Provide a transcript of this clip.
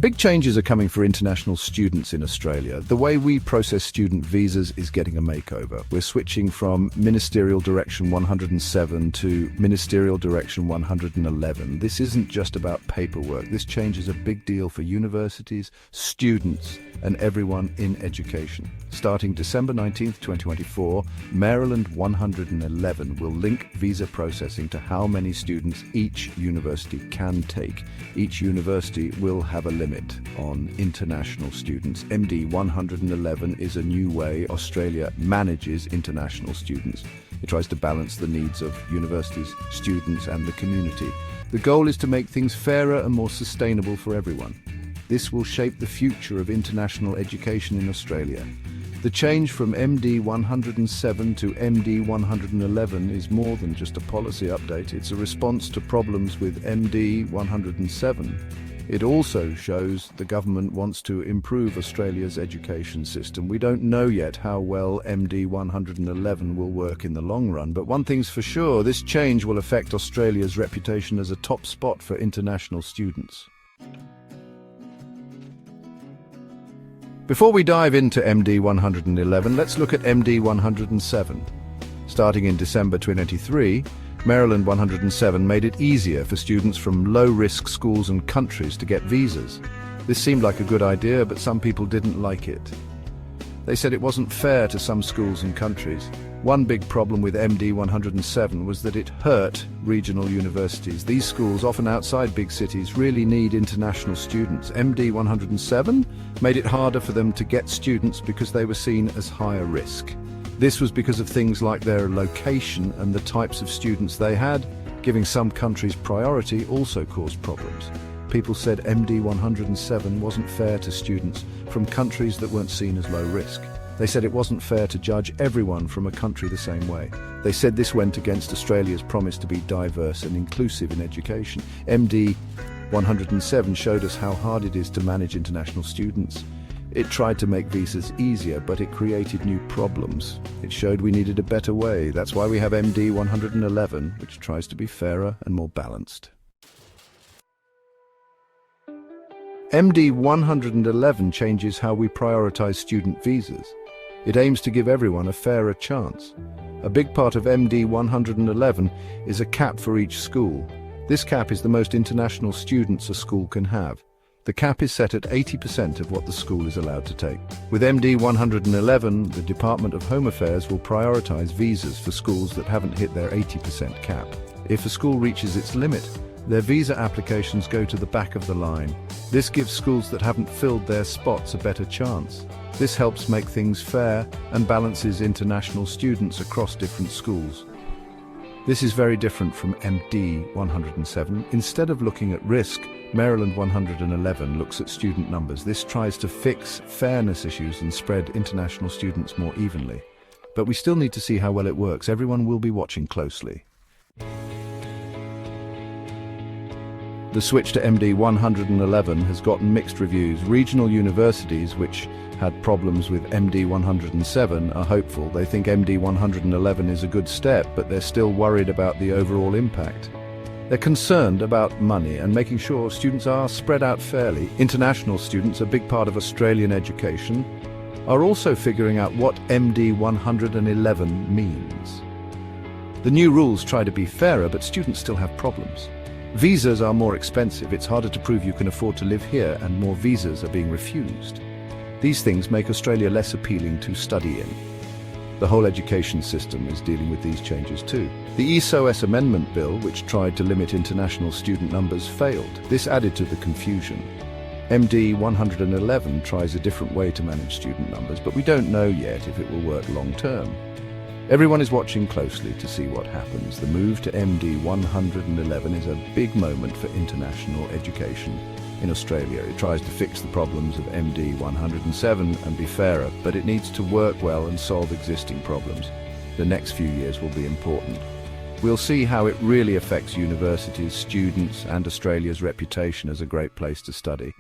Big changes are coming for international students in Australia. The way we process student visas is getting a makeover. We're switching from Ministerial Direction 107 to Ministerial Direction 111. This isn't just about paperwork. This change is a big deal for universities, students, and everyone in education. Starting December 19th, 2024, Maryland 111 will link visa processing to how many students each university can take. Each university will have a limit on international students. MD 111 is a new way Australia manages international students. It tries to balance the needs of universities, students, and the community. The goal is to make things fairer and more sustainable for everyone. This will shape the future of international education in Australia. The change from MD 107 to MD 111 is more than just a policy update. It's a response to problems with MD 107. It also shows the government wants to improve Australia's education system. We don't know yet how well MD 111 will work in the long run, but one thing's for sure, this change will affect Australia's reputation as a top spot for international students. Before we dive into MD 111, let's look at MD 107. Starting in December 2023, Maryland 107 made it easier for students from low-risk schools and countries to get visas. This seemed like a good idea, but some people didn't like it. They said it wasn't fair to some schools and countries. One big problem with MD 107 was that it hurt regional universities. These schools, often outside big cities, really need international students. MD 107 made it harder for them to get students because they were seen as higher risk. This was because of things like their location and the types of students they had. Giving some countries priority also caused problems. People said MD 107 wasn't fair to students from countries that weren't seen as low risk. They said it wasn't fair to judge everyone from a country the same way. They said this went against Australia's promise to be diverse and inclusive in education. MD 107 showed us how hard it is to manage international students. It tried to make visas easier, but it created new problems. It showed we needed a better way. That's why we have MD 111, which tries to be fairer and more balanced. MD 111 changes how we prioritize student visas. It aims to give everyone a fairer chance. A big part of MD 111 is a cap for each school. This cap is the most international students a school can have. The cap is set at 80% of what the school is allowed to take. With MD 111, the Department of Home Affairs will prioritize visas for schools that haven't hit their 80% cap. If a school reaches its limit, their visa applications go to the back of the line. This gives schools that haven't filled their spots a better chance. This helps make things fair and balances international students across different schools. This is very different from MD 107. Instead of looking at risk, Maryland 111 looks at student numbers. This tries to fix fairness issues and spread international students more evenly. But we still need to see how well it works. Everyone will be watching closely. The switch to MD 111 has gotten mixed reviews. Regional universities, which had problems with MD 107, are hopeful. They think MD 111 is a good step, but they're still worried about the overall impact. They're concerned about money and making sure students are spread out fairly. International students, a big part of Australian education, are also figuring out what MD 111 means. The new rules try to be fairer, but students still have problems. Visas are more expensive. It's harder to prove you can afford to live here, and more visas are being refused. These things make Australia less appealing to study in. The whole education system is dealing with these changes too. The ESOS Amendment Bill, which tried to limit international student numbers, failed. This added to the confusion. MD 111 tries a different way to manage student numbers, but we don't know yet if it will work long term. Everyone is watching closely to see what happens. The move to MD 111 is a big moment for international education in Australia. It tries to fix the problems of MD 107 and be fairer, but it needs to work well and solve existing problems. The next few years will be important. We'll see how it really affects universities, students, and Australia's reputation as a great place to study.